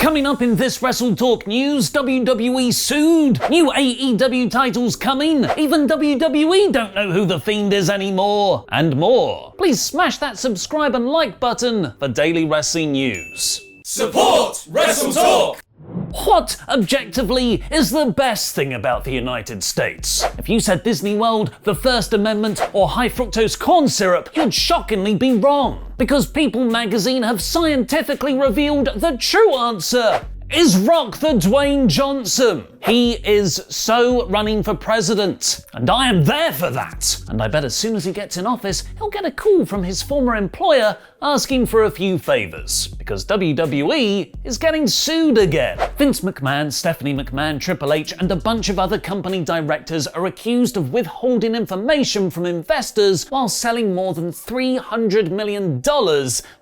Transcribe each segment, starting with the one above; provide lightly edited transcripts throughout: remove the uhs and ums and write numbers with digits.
Coming up in this WrestleTalk news, WWE sued, new AEW titles coming, even WWE don't know who the Fiend is anymore, and more. Please smash that subscribe and like button for daily wrestling news. Support WrestleTalk! What, objectively, is the best thing about the United States? If you said Disney World, the First Amendment, or high fructose corn syrup, you'd shockingly be wrong. Because People magazine have scientifically revealed the true answer. Is Rock the Dwayne Johnson? He is so running for president, and I am there for that. And I bet as soon as he gets in office, he'll get a call from his former employer asking for a few favors, because WWE is getting sued again. Vince McMahon, Stephanie McMahon, Triple H, and a bunch of other company directors are accused of withholding information from investors while selling more than $300 million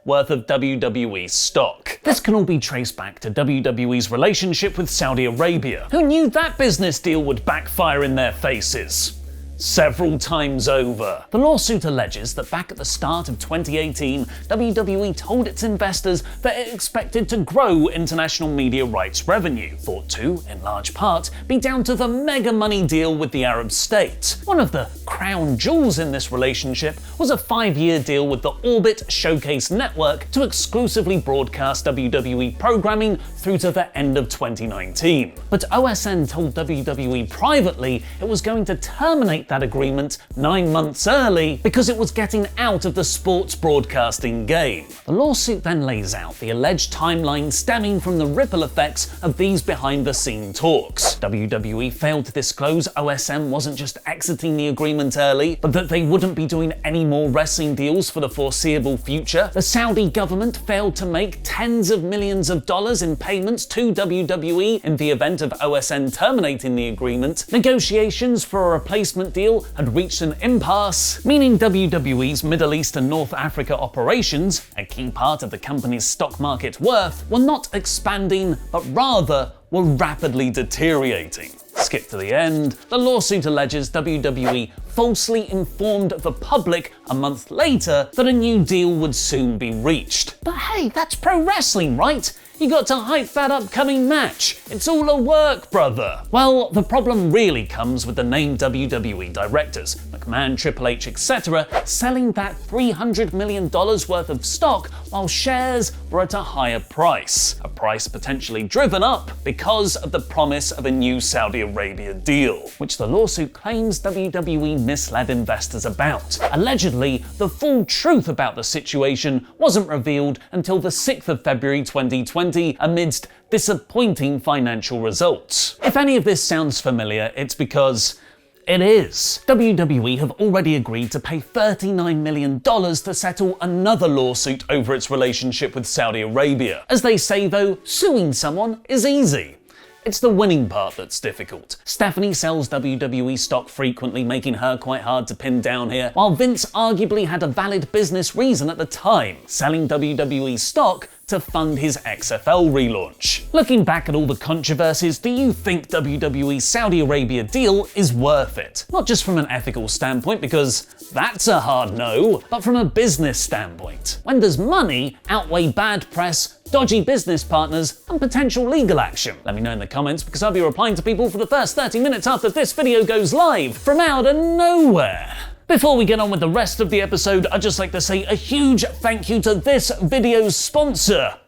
worth of WWE stock. This can all be traced back to WWE's relationship with Saudi Arabia. Who knew that business deal would backfire in their faces? Several times over. The lawsuit alleges that back at the start of 2018, WWE told its investors that it expected to grow international media rights revenue, thought to, in large part, be down to the mega money deal with the Arab state. One of the crown jewels in this relationship was a 5-year deal with the Orbit Showcase Network to exclusively broadcast WWE programming through to the end of 2019. But OSN told WWE privately it was going to terminate that agreement 9 months early because it was getting out of the sports broadcasting game. The lawsuit then lays out the alleged timeline stemming from the ripple effects of these behind-the-scene talks. WWE failed to disclose OSN wasn't just exiting the agreement early, but that they wouldn't be doing any more wrestling deals for the foreseeable future. The Saudi government failed to make tens of millions of dollars in payments to WWE in the event of OSN terminating the agreement. Negotiations for a replacement deal had reached an impasse, meaning WWE's Middle East and North Africa operations, a key part of the company's stock market worth, were not expanding, but rather were rapidly deteriorating. Skip to the end. The lawsuit alleges WWE falsely informed the public a month later that a new deal would soon be reached. But hey, that's pro wrestling, right? You got to hype that upcoming match. It's all a work, brother. Well, the problem really comes with the named WWE directors, McMahon, Triple H, etc., selling that $300 million worth of stock while shares were at a higher price. A price potentially driven up because of the promise of a new Saudi Arabia deal, which the lawsuit claims WWE misled investors about. Allegedly, the full truth about the situation wasn't revealed until the 6th of February 2020 amidst disappointing financial results. If any of this sounds familiar, it's because it is. WWE have already agreed to pay $39 million to settle another lawsuit over its relationship with Saudi Arabia. As they say though, suing someone is easy. It's the winning part that's difficult. Stephanie sells WWE stock frequently, making her quite hard to pin down here, while Vince arguably had a valid business reason at the time, selling WWE stock to fund his XFL relaunch. Looking back at all the controversies, do you think WWE's Saudi Arabia deal is worth it? Not just from an ethical standpoint, because that's a hard no, but from a business standpoint. When does money outweigh bad press, dodgy business partners, and potential legal action? Let me know in the comments, because I'll be replying to people for the first 30 minutes after this video goes live from out of nowhere. Before we get on with the rest of the episode, I'd just like to say a huge thank you to this video's sponsor,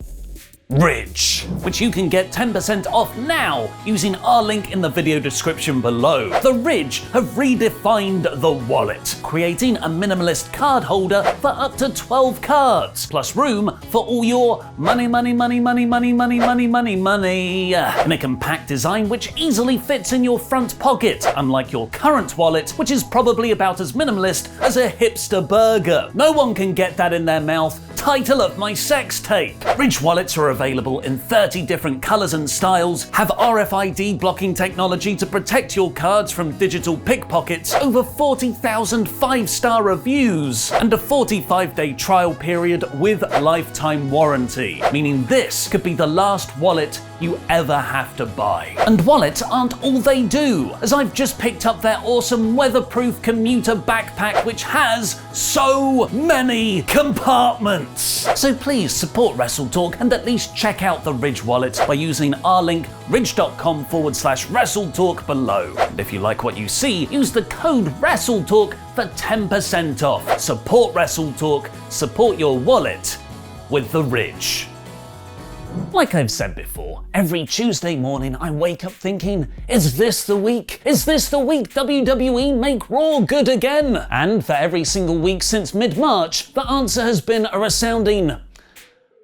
Ridge, which you can get 10% off now using our link in the video description below. The Ridge have redefined the wallet, creating a minimalist card holder for up to 12 cards, plus room for all your money in a compact design which easily fits in your front pocket, unlike your current wallet, which is probably about as minimalist as a hipster burger. No one can get that in their mouth. Title of my sex tape. Ridge wallets are available in 30 different colors and styles, have RFID blocking technology to protect your cards from digital pickpockets, over 40,000 5-star reviews, and a 45-day trial period with lifetime warranty, meaning this could be the last wallet you ever have to buy. And wallets aren't all they do, as I've just picked up their awesome weatherproof commuter backpack which has so many compartments. months. So please support WrestleTalk and at least check out the Ridge wallet by using our link ridge.com/WrestleTalk below. And if you like what you see, use the code WrestleTalk for 10% off. Support WrestleTalk, support your wallet with the Ridge. Like I've said before, every Tuesday morning I wake up thinking, is this the week? Is this the week WWE make Raw good again? And for every single week since mid-March, the answer has been a resounding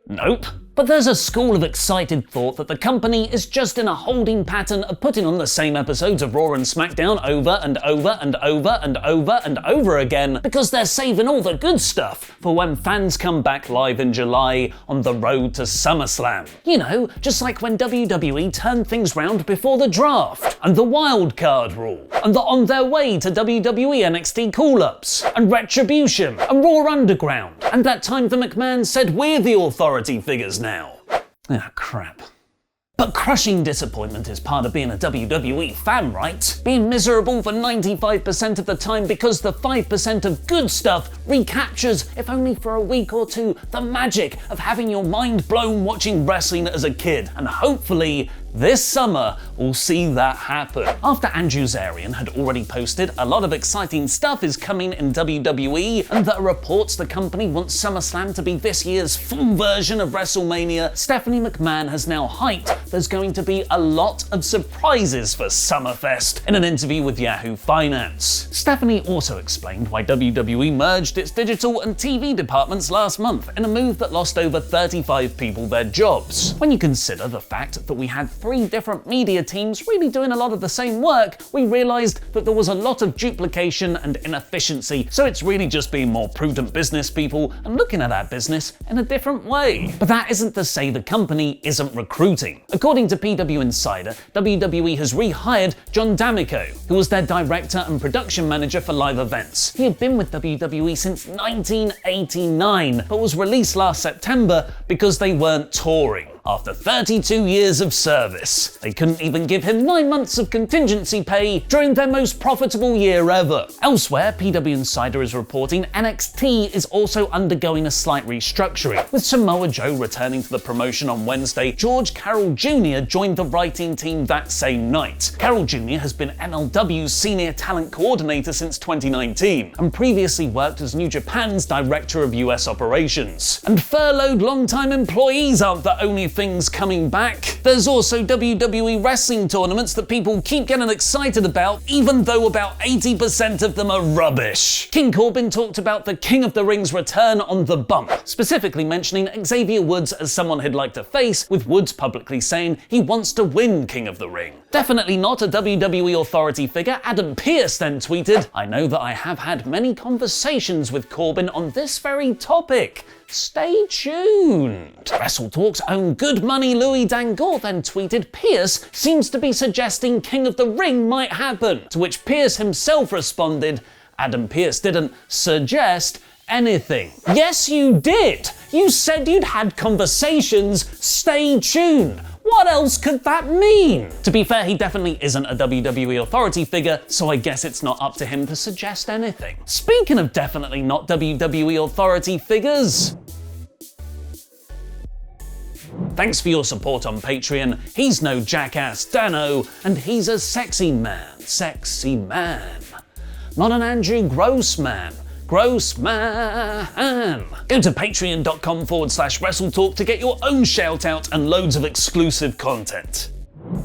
nope. But there's a school of excited thought that the company is just in a holding pattern of putting on the same episodes of Raw and SmackDown over and over and over and over and over again because they're saving all the good stuff for when fans come back live in July on the road to SummerSlam. You know, just like when WWE turned things round before the draft, and the wild card rule, and the On Their Way to WWE NXT call-ups, and Retribution, and Raw Underground, and that time the McMahon said we're the authority figures now. Ah, crap. But crushing disappointment is part of being a WWE fan, right? Being miserable for 95% of the time because the 5% of good stuff recaptures, if only for a week or two, the magic of having your mind blown watching wrestling as a kid. And hopefully, this summer we'll see that happen. After Andrew Zarian had already posted a lot of exciting stuff is coming in WWE, and there are reports the company wants SummerSlam to be this year's full version of WrestleMania, Stephanie McMahon has now hyped there's going to be a lot of surprises for Summerfest in an interview with Yahoo Finance. Stephanie also explained why WWE merged its digital and TV departments last month in a move that lost over 35 people their jobs. When you consider the fact that we had 3 different media teams really doing a lot of the same work, we realized that there was a lot of duplication and inefficiency, so it's really just being more prudent business people and looking at our business in a different way. But that isn't to say the company isn't recruiting. According to PW Insider, WWE has rehired John D'Amico, who was their director and production manager for live events. He had been with WWE since 1989, but was released last September because they weren't touring. After 32 years of service, they couldn't even give him 9 months of contingency pay during their most profitable year ever. Elsewhere, PW Insider is reporting NXT is also undergoing a slight restructuring. With Samoa Joe returning to the promotion on Wednesday, George Carroll Jr. joined the writing team that same night. Carroll Jr. has been MLW's Senior Talent Coordinator since 2019, and previously worked as New Japan's Director of US Operations. And furloughed longtime employees aren't the only things coming back. There's also WWE wrestling tournaments that people keep getting excited about, even though about 80% of them are rubbish. King Corbin talked about the King of the Ring's return on The Bump, specifically mentioning Xavier Woods as someone he'd like to face, with Woods publicly saying he wants to win King of the Ring. Definitely not a WWE authority figure, Adam Pearce then tweeted, "I know that I have had many conversations with Corbin on this very topic. Stay tuned." WrestleTalk's own Good Money Louis Dangour then tweeted, "Pearce seems to be suggesting King of the Ring might happen," to which Pearce himself responded, "Adam Pearce didn't suggest anything." Yes, you did! You said you'd had conversations. Stay tuned. What else could that mean? To be fair, he definitely isn't a WWE authority figure, so I guess it's not up to him to suggest anything. Speaking of definitely not WWE authority figures, thanks for your support on Patreon. He's no jackass Dano, and he's a sexy man. Sexy man. Not an Andrew Gross man. Gross man. Go to patreon.com/WrestleTalk to get your own shout out and loads of exclusive content.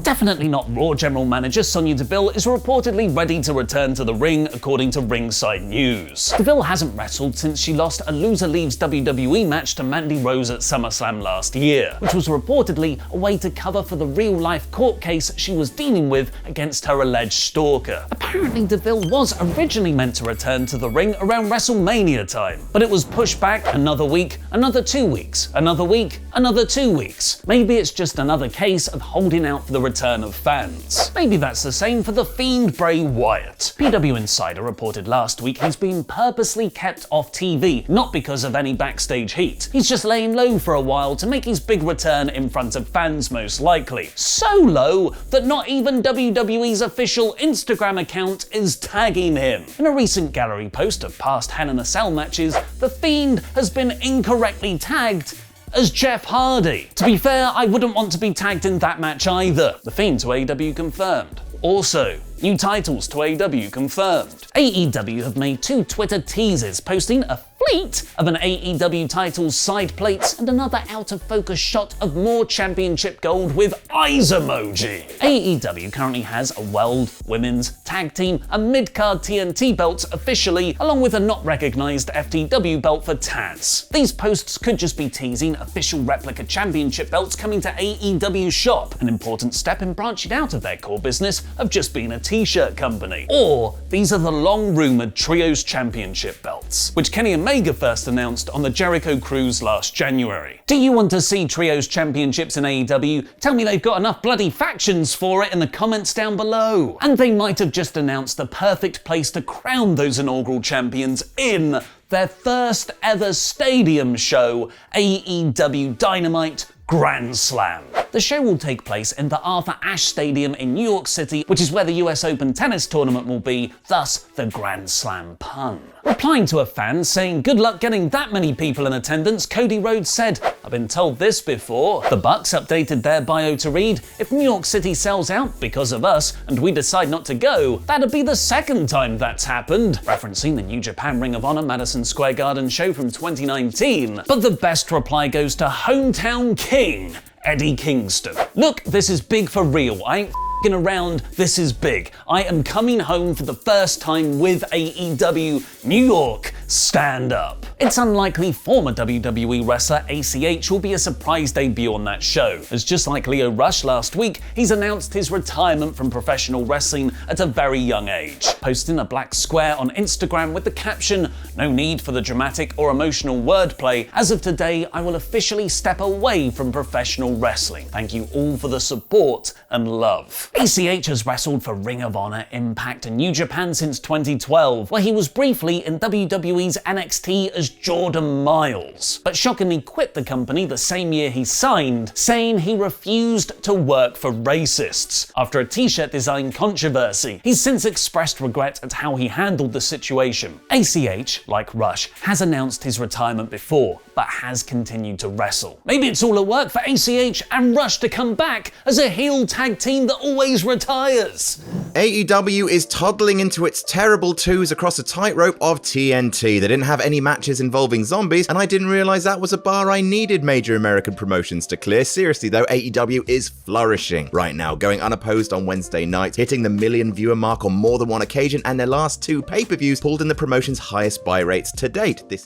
Definitely not Raw General Manager Sonya Deville is reportedly ready to return to the ring, according to Ringside News. Deville hasn't wrestled since she lost a Loser Leaves WWE match to Mandy Rose at SummerSlam last year, which was reportedly a way to cover for the real-life court case she was dealing with against her alleged stalker. Apparently Deville was originally meant to return to the ring around WrestleMania time, but it was pushed back another week, another 2 weeks, another week, another 2 weeks. Maybe it's just another case of holding out for the return return of fans. Maybe that's the same for the Fiend Bray Wyatt. PW Insider reported last week he's been purposely kept off TV, not because of any backstage heat. He's just laying low for a while to make his big return in front of fans most likely. So low that not even WWE's official Instagram account is tagging him. In a recent gallery post of past Hell in a Cell matches, the Fiend has been incorrectly tagged as Jeff Hardy. To be fair, I wouldn't want to be tagged in that match either. The Fiend to AEW confirmed. Also, new titles to AEW confirmed. AEW have made 2 Twitter teases posting a fleet of an AEW Titles side plates and another out-of-focus shot of more championship gold with eyes emoji. AEW currently has a World, Women's, Tag Team and Mid-Card TNT belts officially, along with a not-recognized FTW belt for Taz. These posts could just be teasing official replica championship belts coming to AEW shop, an important step in branching out of their core business of just being a t-shirt company. Or these are the long-rumored Trios Championship belts, which Kenny Omega first announced on the Jericho Cruise last January. Do you want to see Trios Championships in AEW? Tell me they've got enough bloody factions for it in the comments down below. And they might have just announced the perfect place to crown those inaugural champions in their first ever stadium show, AEW Dynamite Grand Slam. The show will take place in the Arthur Ashe Stadium in New York City, which is where the US Open tennis tournament will be, thus the Grand Slam pun. Replying to a fan saying good luck getting that many people in attendance, Cody Rhodes said, "I've been told this before." The Bucks updated their bio to read, "If New York City sells out because of us and we decide not to go, that'd be the second time that's happened," referencing the New Japan Ring of Honor Madison Square Garden show from 2019. But the best reply goes to hometown king Eddie Kingston. "Look, this is big for real. I ain't f***ing around, this is big. I am coming home for the first time with AEW New York stand up." It's unlikely former WWE wrestler ACH will be a surprise debut on that show, as just like Lio Rush last week, he's announced his retirement from professional wrestling at a very young age, posting a black square on Instagram with the caption, "No need for the dramatic or emotional wordplay. As of today, I will officially step away from professional wrestling. Thank you all for the support and love." ACH has wrestled for Ring of Honor, Impact and New Japan since 2012, where he was briefly in WWE's NXT as Jordan Miles, but shockingly quit the company the same year he signed, saying he refused to work for racists after a t-shirt design controversy. He's since expressed regret at how he handled the situation. ACH, like Rush, has announced his retirement before, but has continued to wrestle. Maybe it's all a work for ACH and Rush to come back as a heel tag team that always retires. AEW is toddling into its terrible twos across a tightrope of TNT. They didn't have any matches involving zombies, and I didn't realize that was a bar I needed major American promotions to clear. Seriously though, AEW is flourishing right now, going unopposed on Wednesday nights, hitting the 1 million viewer mark on more than one occasion, and their last 2 pay-per-views pulled in the promotion's highest buy rates to date. This